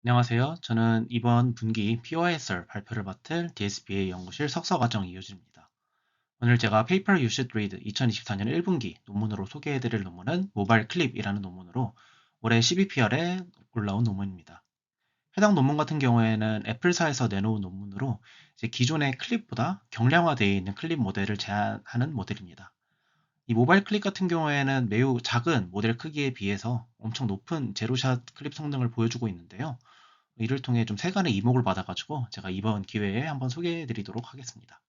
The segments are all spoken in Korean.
안녕하세요. 저는 이번 분기 POSR 발표를 맡을 DSBA 연구실 석사과정 이효진입니다. 오늘 제가 Paper You Should Read 2024년 1분기 논문으로 소개해드릴 논문은 모바일 클립이라는 논문으로 올해 CBPR에 올라온 논문입니다. 해당 논문 같은 경우에는 애플사에서 내놓은 논문으로 이제 기존의 클립보다 경량화되어 있는 클립 모델을 제한하는 모델입니다. 이 모바일 클립 같은 경우에는 매우 작은 모델 크기에 비해서 엄청 높은 제로샷 클립 성능을 보여주고 있는데요. 이를 통해 좀 세간의 이목을 받아가지고 제가 이번 기회에 한번 소개해 드리도록 하겠습니다.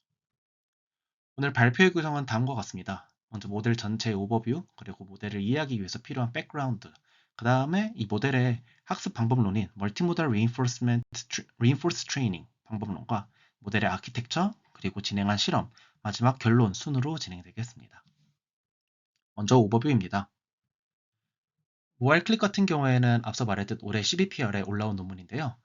오늘 발표의 구성은 다음과 같습니다. 먼저 모델 전체 오버뷰, 그리고 모델을 이해하기 위해서 필요한 백그라운드, 그 다음에 이 모델의 학습 방법론인 멀티모달 리인포스 트레이닝 방법론과 모델의 아키텍처, 그리고 진행한 실험, 마지막 결론 순으로 진행되겠습니다. 먼저 오버뷰입니다. 모바일 클릭 같은 경우에는 앞서 말했듯 올해 CBPR에 올라온 논문인데요.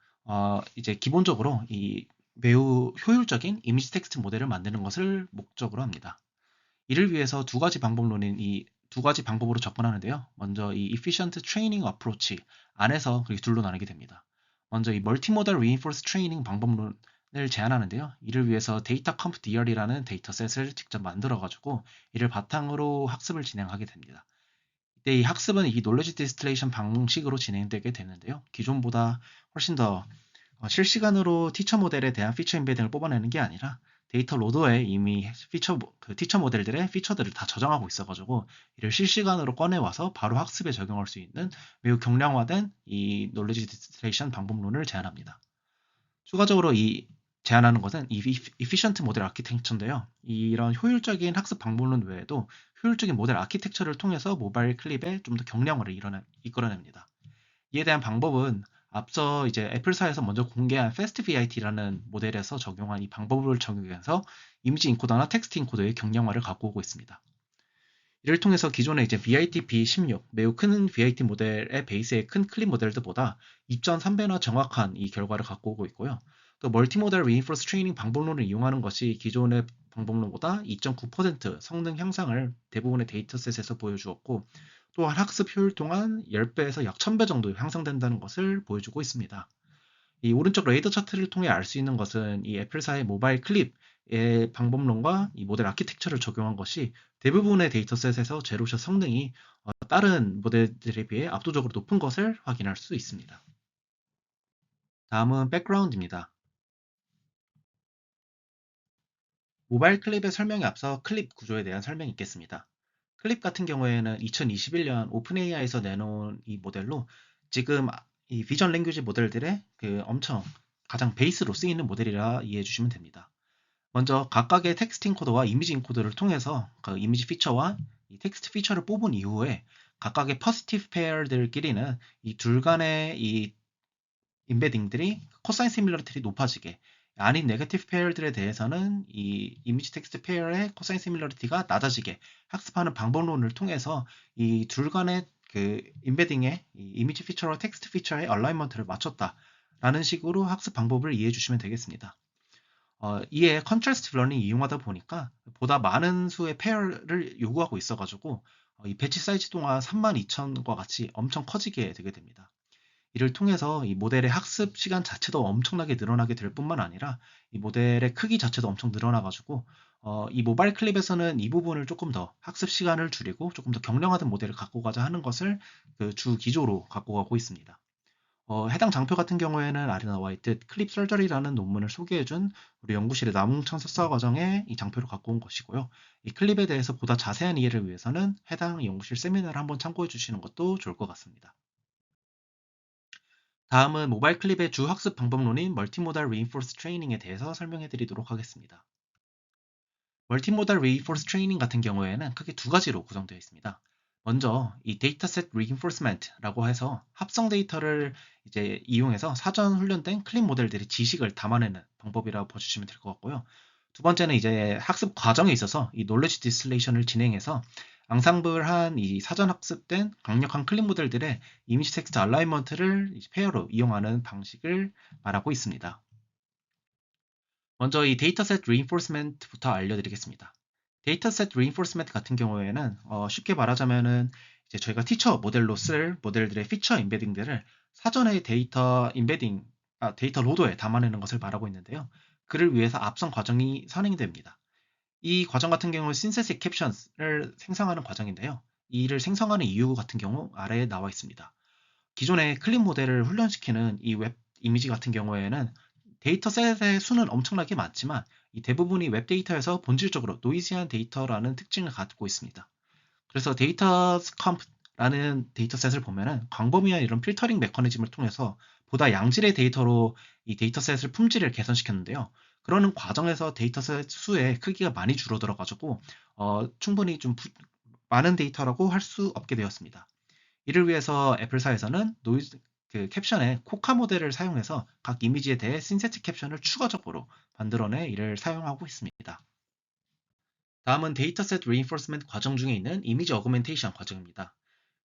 이제 기본적으로 이 매우 효율적인 이미지 텍스트 모델을 만드는 것을 목적으로 합니다. 이를 위해서 두 가지 방법론인 이 두 가지 방법으로 접근하는데요. 먼저 이 Efficient Training Approach 안에서 그렇게 둘로 나누게 됩니다. 먼저 이 Multimodal Reinforced Training 방법론을 제안하는데요. 이를 위해서 데이터 컴프 DR이라는 데이터셋을 직접 만들어가지고 이를 바탕으로 학습을 진행하게 됩니다. 이때 이 학습은 이 놀래지 디스틸레이션 방식으로 진행되게 되는데요. 기존보다 훨씬 더 실시간으로 티처 모델에 대한 피처 임베딩을 뽑아내는 게 아니라 데이터 로더에 이미 티처 모델들의 피처들을 다 저장하고 있어가지고 이를 실시간으로 꺼내와서 바로 학습에 적용할 수 있는 매우 경량화된 이 놀래지 디스틸레이션 방법론을 제안합니다. 추가적으로 이 제안하는 것은 이 efficient 모델 아키텍처인데요. 이런 효율적인 학습 방법론 외에도 효율적인 모델 아키텍처를 통해서 모바일 클립에 좀 더 경량화를 이끌어냅니다. 이에 대한 방법은 앞서 이제 애플사에서 먼저 공개한 FastVIT라는 모델에서 적용한 이 방법을 적용해서 이미지 인코더나 텍스트 인코더의 경량화를 갖고 오고 있습니다. 이를 통해서 기존의 이제 VIT B16 매우 큰 VIT 모델의 베이스의 큰 클립 모델들보다 2.3배나 정확한 이 결과를 갖고 오고 있고요. 또 멀티모달 리인포스 트레이닝 방법론을 이용하는 것이 기존의 방법론보다 2.9% 성능 향상을 대부분의 데이터셋에서 보여주었고, 또한 학습 효율 동안 10배에서 약 1000배 정도 향상된다는 것을 보여주고 있습니다. 이 오른쪽 레이더 차트를 통해 알 수 있는 것은 이 애플사의 모바일 클립의 방법론과 이 모델 아키텍처를 적용한 것이 대부분의 데이터셋에서 제로샷 성능이 다른 모델들에 비해 압도적으로 높은 것을 확인할 수 있습니다. 다음은 백그라운드입니다. 모바일 클립의 설명에 앞서 클립 구조에 대한 설명이 있겠습니다. 클립 같은 경우에는 2021년 오픈 AI에서 내놓은 이 모델로 지금 이 비전 랭귀지 모델들의 그 엄청 가장 베이스로 쓰이는 모델이라 이해해 주시면 됩니다. 먼저 각각의 텍스트 인코더와 이미지 인코더를 통해서 그 이미지 피처와 이 텍스트 피처를 뽑은 이후에 각각의 퍼스티브 페어들끼리는 이 둘 간의 이 임베딩들이 코사인 시밀러리티가 높아지게, 아닌 네거티브 페어들에 대해서는 이 이미지 텍스트 페어의 코사인 시밀러리티가 낮아지게 학습하는 방법론을 통해서 이 둘 간의 그 임베딩의 이 이미지 피처와 텍스트 피처의 얼라이먼트를 맞췄다라는 식으로 학습 방법을 이해해 주시면 되겠습니다. 이에 컨트라스트 러닝 이용하다 보니까 보다 많은 수의 페어를 요구하고 있어가지고 이 배치 사이즈 동안 32,000과 같이 엄청 커지게 되게 됩니다. 이를 통해서 이 모델의 학습 시간 자체도 엄청나게 늘어나게 될 뿐만 아니라 이 모델의 크기 자체도 엄청 늘어나가지고 이 모바일 클립에서는 이 부분을 조금 더 학습 시간을 줄이고 조금 더 경량화된 모델을 갖고 가자 하는 것을 그 주 기조로 갖고 가고 있습니다. 해당 장표 같은 경우에는 아래 나와 있듯 클립 설저리라는 논문을 소개해준 우리 연구실의 남웅창 석사 과정에 이 장표를 갖고 온 것이고요. 이 클립에 대해서 보다 자세한 이해를 위해서는 해당 연구실 세미나를 한번 참고해 주시는 것도 좋을 것 같습니다. 다음은 모바일 클립의 주 학습 방법론인 멀티모달 리인포스 트레이닝에 대해서 설명해 드리도록 하겠습니다. 멀티모달 리인포스 트레이닝 같은 경우에는 크게 두 가지로 구성되어 있습니다. 먼저 이 데이터셋 리인포스먼트라고 해서 합성 데이터를 이제 이용해서 사전 훈련된 클립 모델들의 지식을 담아내는 방법이라고 봐주시면 될 것 같고요. 두 번째는 이제 학습 과정에 있어서 이 놀래지 디스틸레이션을 진행해서 앙상블한 이 사전 학습된 강력한 클립 모델들의 이미지 텍스트 얼라이먼트를 페어로 이용하는 방식을 말하고 있습니다. 먼저 이 데이터셋 리인포스먼트부터 알려드리겠습니다. 데이터셋 리인포스먼트 같은 경우에는 쉽게 말하자면은 이제 저희가 티처 모델로 쓸 모델들의 피처 임베딩들을 사전에 데이터 인베딩, 데이터 로더에 담아내는 것을 말하고 있는데요. 그를 위해서 앞선 과정이 선행됩니다. 이 과정 같은 경우 synthetic captions를 생성하는 과정인데요. 이를 생성하는 이유 같은 경우 아래에 나와 있습니다. 기존의 클립 모델을 훈련시키는 이 웹 이미지 같은 경우에는 데이터셋의 수는 엄청나게 많지만 이 대부분이 웹 데이터에서 본질적으로 노이즈한 데이터라는 특징을 갖고 있습니다. 그래서 데이터 컴프라는 데이터셋을 보면은 광범위한 이런 필터링 메커니즘을 통해서 보다 양질의 데이터로 이 데이터셋을 품질을 개선시켰는데요. 그러는 과정에서 데이터셋 수의 크기가 많이 줄어들어 가지고 충분히 좀 많은 데이터라고 할 수 없게 되었습니다. 이를 위해서 애플사에서는 노이즈 캡션의 코카 모델을 사용해서 각 이미지에 대해 신세틱 캡션을 추가적으로 만들어내 이를 사용하고 있습니다. 다음은 데이터셋 리인포스먼트 과정 중에 있는 이미지 어그멘테이션 과정입니다.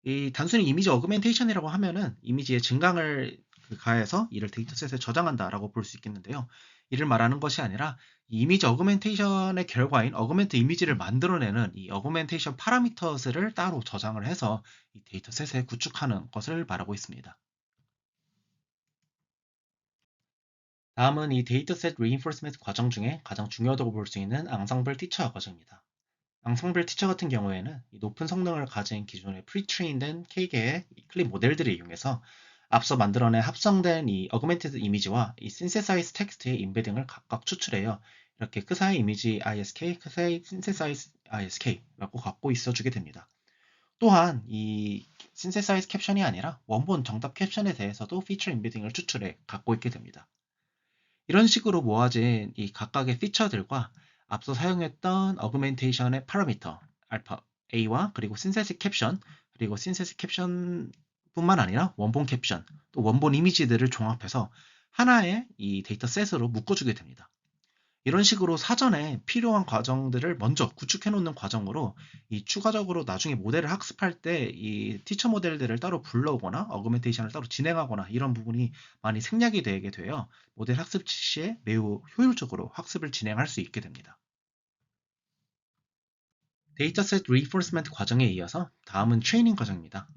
이 단순히 이미지 어그멘테이션이라고 하면은 이미지에 증강을 가해서 이를 데이터셋에 저장한다라고 볼 수 있겠는데요. 이를 말하는 것이 아니라 이 이미지 어그멘테이션의 결과인 어그멘트 이미지를 만들어내는 이 어그멘테이션 파라미터스를 따로 저장을 해서 이 데이터셋에 구축하는 것을 말하고 있습니다. 다음은 이 데이터셋 리인포스먼트 과정 중에 가장 중요하다고 볼 수 있는 앙상블 티처 과정입니다. 앙상블 티처 같은 경우에는 높은 성능을 가진 기존의 프리트레인된 K개의 클립 모델들을 이용해서 앞서 만들어낸 합성된 이 어그멘티드 이미지와 이 신세사이즈 텍스트의 인베딩을 각각 추출해요. 이렇게 크사의 이미지 ISK, 크사의 신세사이즈 ISK라고 갖고 있어주게 됩니다. 또한 이 신세사이즈 캡션이 아니라 원본 정답 캡션에 대해서도 피처 인베딩을 추출해 갖고 있게 됩니다. 이런 식으로 모아진 이 각각의 피처들과 앞서 사용했던 어그멘테이션의 파라미터 알파 A와 그리고 신세식 캡션 그리고 신세식 캡션 뿐만 아니라 원본 캡션 또 원본 이미지들을 종합해서 하나의 이 데이터셋으로 묶어주게 됩니다. 이런 식으로 사전에 필요한 과정들을 먼저 구축해 놓는 과정으로 이 추가적으로 나중에 모델을 학습할 때 이 티처 모델들을 따로 불러오거나 어그멘테이션을 따로 진행하거나 이런 부분이 많이 생략이 되게 돼요. 모델 학습 시에 매우 효율적으로 학습을 진행할 수 있게 됩니다. 데이터셋 리인포스먼트 과정에 이어서 다음은 트레이닝 과정입니다.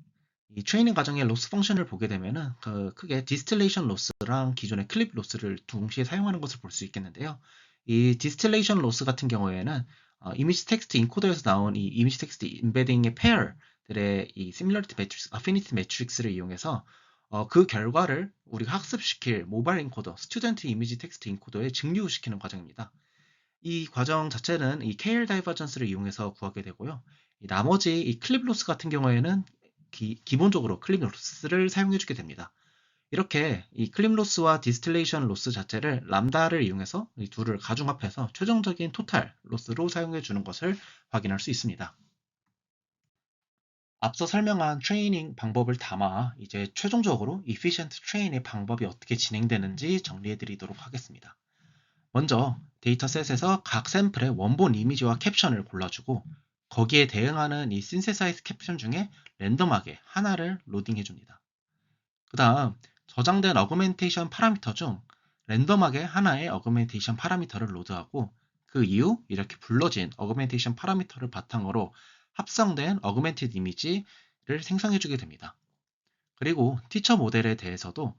이 트레이닝 과정의 로스 펑션을 보게 되면은 크게 디스틸레이션 로스랑 기존의 클립 로스를 동시에 사용하는 것을 볼 수 있겠는데요. 이 디스틸레이션 로스 같은 경우에는 이미지 텍스트 인코더에서 나온 이 이미지 텍스트 인베딩의 페어들의 이 시밀러리티 매트릭스, 어피니티 매트릭스를 이용해서 그 결과를 우리가 학습시킬 모바일 인코더, 스튜던트 이미지 텍스트 인코더에 증류시키는 과정입니다. 이 과정 자체는 이 KL 다이버전스를 이용해서 구하게 되고요. 이 나머지 이 클립 로스 같은 경우에는 기본적으로 클립 로스를 사용해주게 됩니다. 이렇게 이 클립 로스와 디스틸레이션 로스 자체를 람다를 이용해서 이 둘을 가중합해서 최종적인 토탈 로스로 사용해주는 것을 확인할 수 있습니다. 앞서 설명한 트레이닝 방법을 담아 이제 최종적으로 efficient train의 방법이 어떻게 진행되는지 정리해 드리도록 하겠습니다. 먼저 데이터셋에서 각 샘플의 원본 이미지와 캡션을 골라주고 거기에 대응하는 이 신세사이즈 캡션 중에 랜덤하게 하나를 로딩해 줍니다. 그 다음 저장된 어그멘테이션 파라미터 중 랜덤하게 하나의 어그멘테이션 파라미터를 로드하고 그 이후 이렇게 불러진 어그멘테이션 파라미터를 바탕으로 합성된 어그멘티드 이미지를 생성해 주게 됩니다. 그리고 티처 모델에 대해서도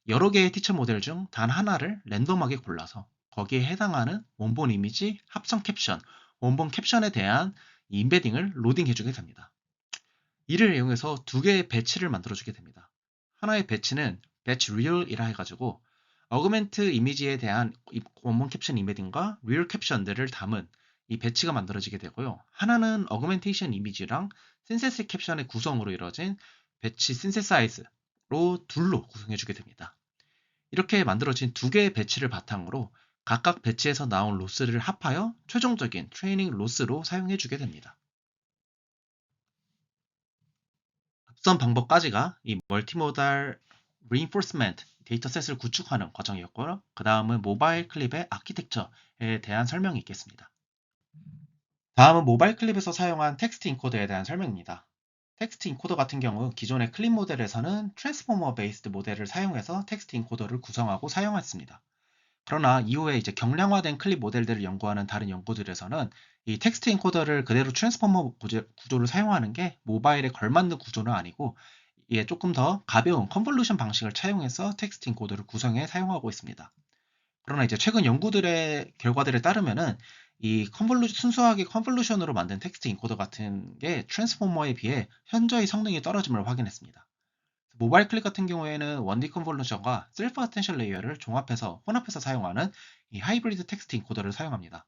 여러 개의 티처 모델 중 단 하나를 랜덤하게 골라서 거기에 해당하는 원본 이미지, 합성 캡션, 원본 캡션에 대한 인베딩을 로딩해주게 됩니다. 이를 이용해서 두 개의 배치를 만들어주게 됩니다. 하나의 배치는 배치 real이라 해가지고 어그멘트 이미지에 대한 원본 캡션 인베딩과 real 캡션들을 담은 이 배치가 만들어지게 되고요. 하나는 어그멘테이션 이미지랑 신세식 캡션의 구성으로 이루어진 배치 신세사이즈로 둘로 구성해주게 됩니다. 이렇게 만들어진 두 개의 배치를 바탕으로 각각 배치에서 나온 로스를 합하여 최종적인 트레이닝 로스로 사용해주게 됩니다. 앞선 방법까지가 이 멀티모달 reinforcement 데이터셋을 구축하는 과정이었고요. 그 다음은 모바일 클립의 아키텍처에 대한 설명이 있겠습니다. 다음은 모바일 클립에서 사용한 텍스트 인코더에 대한 설명입니다. 텍스트 인코더 같은 경우 기존의 클립 모델에서는 트랜스포머 베이스드 모델을 사용해서 텍스트 인코더를 구성하고 사용했습니다. 그러나 이후에 이제 경량화된 클립 모델들을 연구하는 다른 연구들에서는 이 텍스트 인코더를 그대로 트랜스포머 구조를 사용하는 게 모바일에 걸맞는 구조는 아니고 조금 더 가벼운 컨볼루션 방식을 차용해서 텍스트 인코더를 구성해 사용하고 있습니다. 그러나 이제 최근 연구들의 결과들에 따르면은 순수하게 컨볼루션으로 만든 텍스트 인코더 같은 게 트랜스포머에 비해 현저히 성능이 떨어짐을 확인했습니다. 모바일 클릭 같은 경우에는 1D 컨볼루션과 셀프 어텐션 레이어를 혼합해서 사용하는 이 하이브리드 텍스트 인코더를 사용합니다.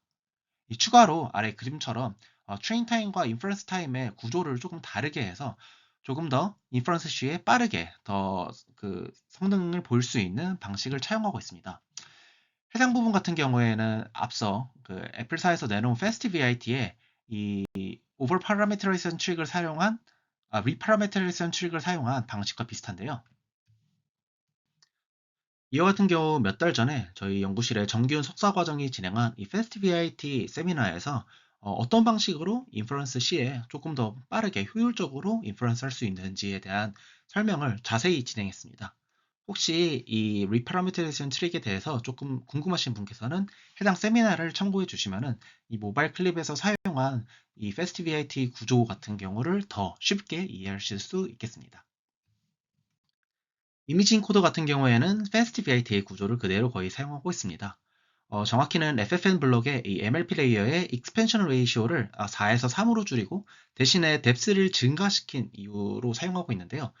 추가로 아래 그림처럼 트레인 타임과 인퍼런스 타임의 구조를 조금 다르게 해서 조금 더 인퍼런스 시에 빠르게 더 그 성능을 볼 수 있는 방식을 차용하고 있습니다. 해당 부분 같은 경우에는 앞서 그 애플사에서 내놓은 FastVIT의 이 오버 파라메트라이제이션 트릭을 사용한 리파라메트라이제이션 트릭을 사용한 방식과 비슷한데요. 이와 같은 경우 몇 달 전에 저희 연구실에 정기훈 석사과정이 진행한 이 FastVIT 세미나에서 어떤 방식으로 인퍼런스 시에 조금 더 빠르게 효율적으로 인퍼런스 할 수 있는지에 대한 설명을 자세히 진행했습니다. 혹시 이 리파라메트레이션 트릭에 대해서 조금 궁금하신 분께서는 해당 세미나를 참고해 주시면은 이 모바일 클립에서 사용한 이 FastVIT 구조 같은 경우를 더 쉽게 이해하실 수 있겠습니다. 이미지 인코더 같은 경우에는 FastVIT의 구조를 그대로 거의 사용하고 있습니다. 정확히는 FFN 블록의 이 MLP 레이어의 익스펜션 레이시오를 4에서 3으로 줄이고 대신에 뎁스를 증가시킨 이유로 사용하고 있는데요.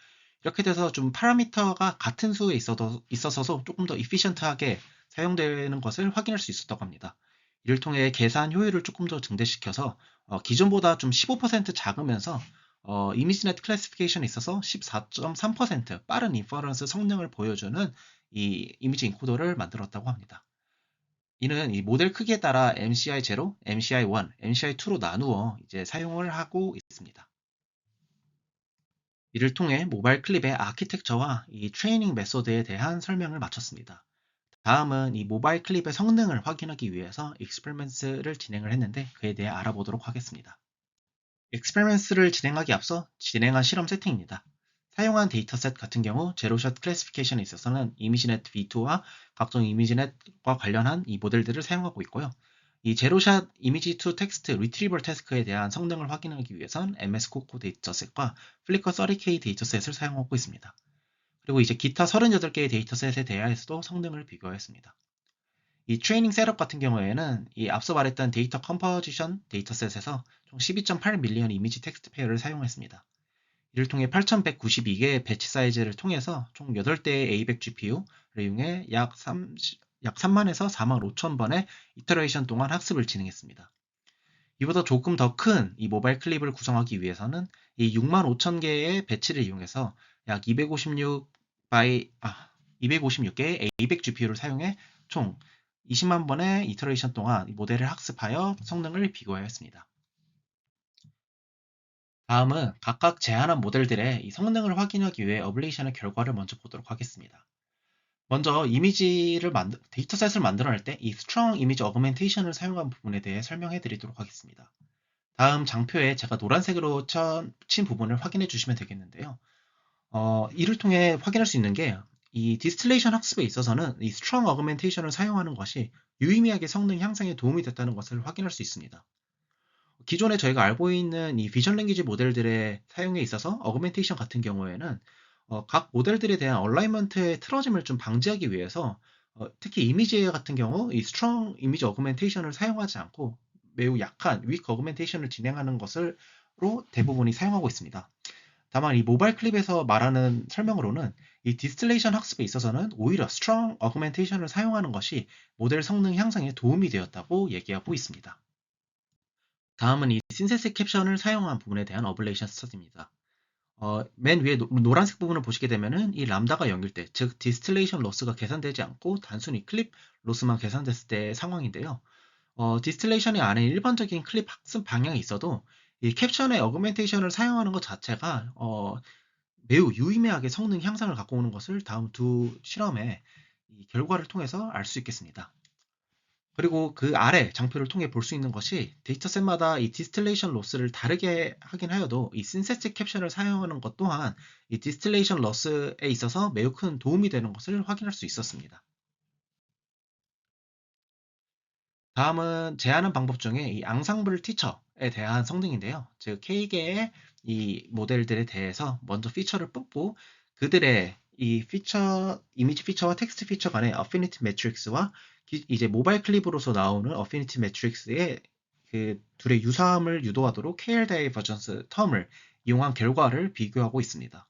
이렇게 돼서 좀 파라미터가 같은 수에 있어서 조금 더 이피션트하게 사용되는 것을 확인할 수 있었다고 합니다. 이를 통해 계산 효율을 조금 더 증대시켜서 기존보다 좀 15% 작으면서 이미지넷 클래시피케이션에 있어서 14.3% 빠른 인퍼런스 성능을 보여주는 이 이미지 인코더를 만들었다고 합니다. 이는 이 모델 크기에 따라 MCI0, MCI1, MCI2로 나누어 이제 사용을 하고 있습니다. 이를 통해 모바일 클립의 아키텍처와 이 트레이닝 메소드에 대한 설명을 마쳤습니다. 다음은 이 모바일 클립의 성능을 확인하기 위해서 익스페리먼스를 진행을 했는데 그에 대해 알아보도록 하겠습니다. 익스페리먼스를 진행하기 앞서 진행한 실험 세팅입니다. 사용한 데이터셋 같은 경우 제로샷 클래시피케이션에 있어서는 이미지넷 v2와 각종 이미지넷과 관련한 이 모델들을 사용하고 있고요. 이 제로샷 이미지 투 텍스트 리트리버 태스크에 대한 성능을 확인하기 위해선 MS 코코 데이터셋과 플리커 30K 데이터셋을 사용하고 있습니다. 그리고 이제 기타 38개의 데이터셋에 대하여서도 성능을 비교했습니다. 이 트레이닝 셋업 같은 경우에는 이 앞서 말했던 데이터 컴포지션 데이터셋에서 총 12.8 밀리언 이미지 텍스트 페어를 사용했습니다. 이를 통해 8192개의 배치 사이즈를 통해서 총 8대의 A100 GPU를 이용해 약 3만에서 4만 5천 번의 이터레이션 동안 학습을 진행했습니다. 이보다 조금 더 큰 이 모바일 클립을 구성하기 위해서는 이 6만 5천 개의 배치를 이용해서 약 256개의 A100 GPU를 사용해 총 20만 번의 이터레이션 동안 모델을 학습하여 성능을 비교하였습니다. 다음은 각각 제안한 모델들의 이 성능을 확인하기 위해 어블레이션의 결과를 먼저 보도록 하겠습니다. 먼저 데이터셋을 만들어낼 때 이 스트롱 이미지 어그멘테이션을 사용한 부분에 대해 설명해 드리도록 하겠습니다. 다음 장표에 제가 노란색으로 친 부분을 확인해 주시면 되겠는데요. 이를 통해 확인할 수 있는 게 이 디스틸레이션 학습에 있어서는 이 스트롱 어그멘테이션을 사용하는 것이 유의미하게 성능 향상에 도움이 됐다는 것을 확인할 수 있습니다. 기존에 저희가 알고 있는 이 비전 랭귀지 모델들의 사용에 있어서 어그멘테이션 같은 경우에는 각 모델들에 대한 얼라이먼트의 틀어짐을 좀 방지하기 위해서 특히 이미지 같은 경우 이 스트롱 이미지 어그멘테이션을 사용하지 않고 매우 약한 윅 어그멘테이션을 진행하는 것으로 대부분이 사용하고 있습니다. 다만 이 모바일 클립에서 말하는 설명으로는 이 디스틸레이션 학습에 있어서는 오히려 스트롱 어그멘테이션을 사용하는 것이 모델 성능 향상에 도움이 되었다고 얘기하고 있습니다. 다음은 이 신세식 캡션을 사용한 부분에 대한 어블레이션 스터디입니다. 맨 위에 노란색 부분을 보시게 되면은 이 람다가 0일 때, 즉 디스틸레이션 로스가 계산되지 않고 단순히 클립 로스만 계산됐을 때의 상황인데요. 디스틸레이션이 안에 일반적인 클립 학습 방향이 있어도 이 캡션의 어그멘테이션을 사용하는 것 자체가 매우 유의미하게 성능 향상을 갖고 오는 것을 다음 두 실험의 이 결과를 통해서 알 수 있겠습니다. 그리고 그 아래 장표를 통해 볼 수 있는 것이 데이터셋마다 이 디스틸레이션 로스를 다르게 하긴 하여도 이 신세틱 캡션을 사용하는 것 또한 이 디스틸레이션 로스에 있어서 매우 큰 도움이 되는 것을 확인할 수 있었습니다. 다음은 제안한 방법 중에 이 앙상블 티처 피처에 대한 성능인데요. 즉 K계의 이 모델들에 대해서 먼저 피처를 뽑고 그들의 이 피처, 이미지 피처와 텍스트 피처 간의 어피니티 매트릭스와 이제 모바일 클립으로서 나오는 어피니티 매트릭스의 그 둘의 유사함을 유도하도록 KL 다이버전스 텀을 이용한 결과를 비교하고 있습니다.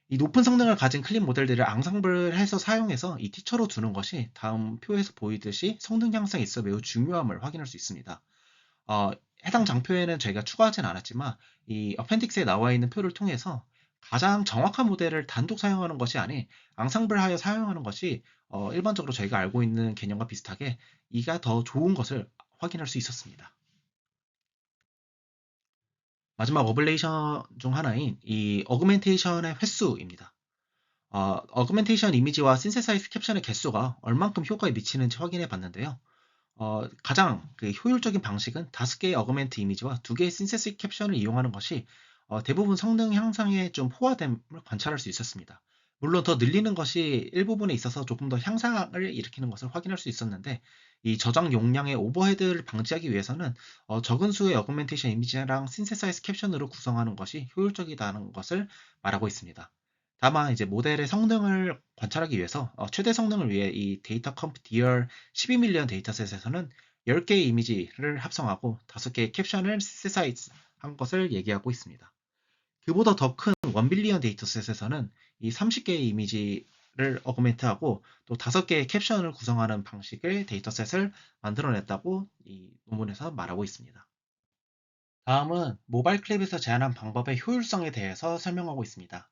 이 높은 성능을 가진 클립 모델들을 앙상블해서 사용해서 이 티처로 두는 것이 다음 표에서 보이듯이 성능 향상에 있어 매우 중요함을 확인할 수 있습니다. 어, 해당 장표에는 저희가 추가하진 않았지만 이 어펜딕스에 나와 있는 표를 통해서 가장 정확한 모델을 단독 사용하는 것이 아닌 앙상블하여 사용하는 것이 일반적으로 저희가 알고 있는 개념과 비슷하게 이가 더 좋은 것을 확인할 수 있었습니다. 마지막 어블레이션 중 하나인 이 어그멘테이션의 횟수입니다. 어그멘테이션 이미지와 신세사이즈 캡션의 개수가 얼만큼 효과에 미치는지 확인해 봤는데요. 가장 그 효율적인 방식은 5개의 어그멘트 이미지와 2개의 신세시 캡션을 이용하는 것이 대부분 성능 향상에 좀 포화됨을 관찰할 수 있었습니다. 물론 더 늘리는 것이 일부분에 있어서 조금 더 향상을 일으키는 것을 확인할 수 있었는데 이 저장 용량의 오버헤드를 방지하기 위해서는 적은 수의 어그멘테이션 이미지랑 신세사이즈 캡션으로 구성하는 것이 효율적이다는 것을 말하고 있습니다. 다만 이제 모델의 성능을 관찰하기 위해서 최대 성능을 위해 이 데이터 컴프 DR 12밀리언 데이터셋에서는 10개의 이미지를 합성하고 5개의 캡션을 synthesize 한 것을 얘기하고 있습니다. 그보다 더 큰 1빌리언 데이터셋에서는 이 30개의 이미지를 어그멘트하고 또 5개의 캡션을 구성하는 방식의 데이터셋을 만들어냈다고 이 논문에서 말하고 있습니다. 다음은 모바일 클립에서 제안한 방법의 효율성에 대해서 설명하고 있습니다.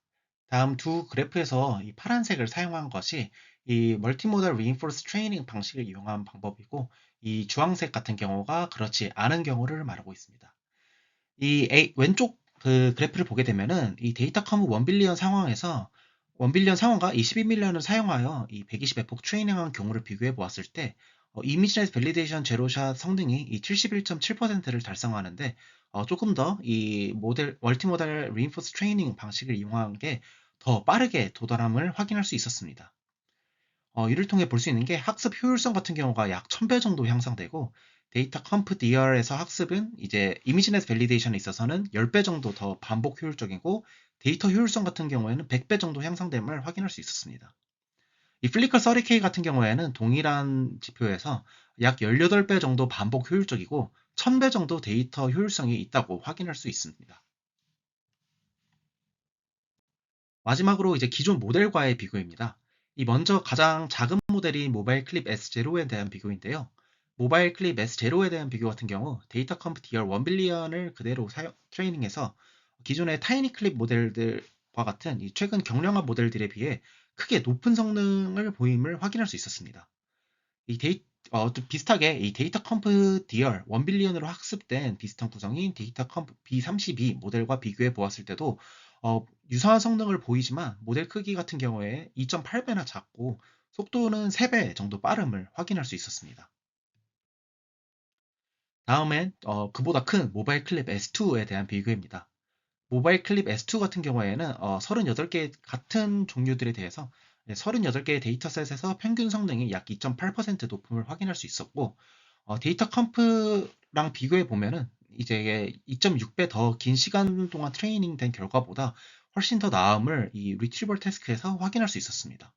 다음 두 그래프에서 이 파란색을 사용한 것이 이 멀티모달 리인포스 트레이닝 방식을 이용한 방법이고 이 주황색 같은 경우가 그렇지 않은 경우를 말하고 있습니다. 왼쪽 그 그래프를 보게 되면은 이 데이터 커브 1빌리언 상황에서 1빌리언 상황과 22밀리언을 사용하여 이 120에폭 트레이닝한 경우를 비교해 보았을 때 이미지넷 밸리데이션 제로샷 성능이 이 71.7%를 달성하는데 조금 더 이 모델 멀티모달 리인포스 트레이닝 방식을 이용한 게 더 빠르게 도달함을 확인할 수 있었습니다. 이를 통해 볼 수 있는 게 학습 효율성 같은 경우가 약 1000배 정도 향상되고 데이터 컴프 DR에서 학습은 이제 이미지넷 밸리데이션에 있어서는 10배 정도 더 반복 효율적이고 데이터 효율성 같은 경우에는 100배 정도 향상됨을 확인할 수 있었습니다. 이 플리커 30K 같은 경우에는 동일한 지표에서 약 18배 정도 반복 효율적이고 1000배 정도 데이터 효율성이 있다고 확인할 수 있습니다. 마지막으로 이제 기존 모델과의 비교입니다. 이 먼저 가장 작은 모델인 모바일 클립 S0에 대한 비교인데요. 모바일 클립 S0에 대한 비교 같은 경우 데이터 컴프 DR 1빌리언을 그대로 트레이닝해서 기존의 타이니 클립 모델들과 같은 이 최근 경량화 모델들에 비해 크게 높은 성능을 보임을 확인할 수 있었습니다. 이 또 비슷하게 이 데이터 컴프 DR 1빌리언으로 학습된 비슷한 구성인 데이터 컴프 B32 모델과 비교해 보았을 때도 유사한 성능을 보이지만 모델 크기 같은 경우에 2.8배나 작고 속도는 3배 정도 빠름을 확인할 수 있었습니다. 다음엔 그보다 큰 모바일 클립 S2에 대한 비교입니다. 모바일 클립 S2 같은 경우에는 38개 같은 종류들에 대해서 38개의 데이터셋에서 평균 성능이 약 2.8% 높음을 확인할 수 있었고 데이터 컴프랑 비교해 보면은 이제 2.6배 더 긴 시간 동안 트레이닝 된 결과보다 훨씬 더 나음을 이 리트리버 태스크에서 확인할 수 있었습니다.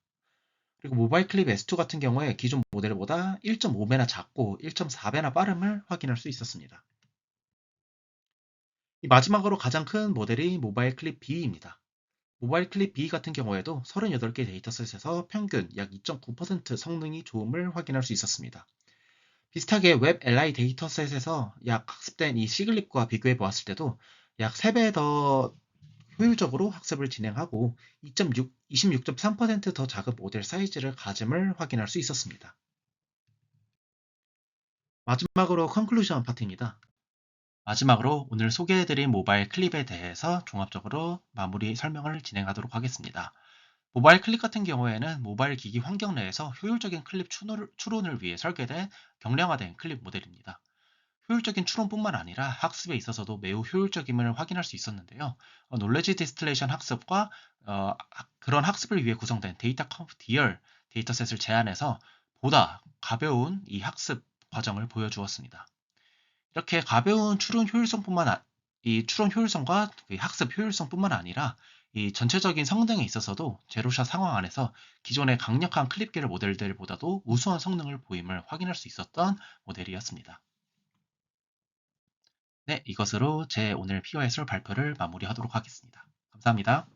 그리고 모바일 클립 S2 같은 경우에 기존 모델보다 1.5배나 작고 1.4배나 빠름을 확인할 수 있었습니다. 마지막으로 가장 큰 모델이 모바일 클립 B입니다. 모바일 클립 B 같은 경우에도 38개 데이터셋에서 평균 약 2.9% 성능이 좋음을 확인할 수 있었습니다. 비슷하게 웹 LI 데이터셋에서 약 학습된 이 시글립과 비교해 보았을 때도 약 3배 더 효율적으로 학습을 진행하고 26.3%더 작은 모델 사이즈를 가짐을 확인할 수 있었습니다. 마지막으로 컨클루전 파트입니다. 마지막으로 오늘 소개해드린 모바일 클립에 대해서 종합적으로 마무리 설명을 진행하도록 하겠습니다. 모바일 클립 같은 경우에는 모바일 기기 환경 내에서 효율적인 클립 추론을 위해 설계된 경량화된 클립 모델입니다. 효율적인 추론뿐만 아니라 학습에 있어서도 매우 효율적임을 확인할 수 있었는데요. 놀래지 디스틸레이션 학습과 그런 학습을 위해 구성된 데이터 컴프 DR 데이터셋을 제안해서 보다 가벼운 이 학습 과정을 보여주었습니다. 이렇게 가벼운 이 추론 효율성과 그 학습 효율성뿐만 아니라 이 전체적인 성능에 있어서도 제로샷 상황 안에서 기존의 강력한 클립길 모델들보다도 우수한 성능을 보임을 확인할 수 있었던 모델이었습니다. 네, 이것으로 제 오늘 POSR 발표를 마무리하도록 하겠습니다. 감사합니다.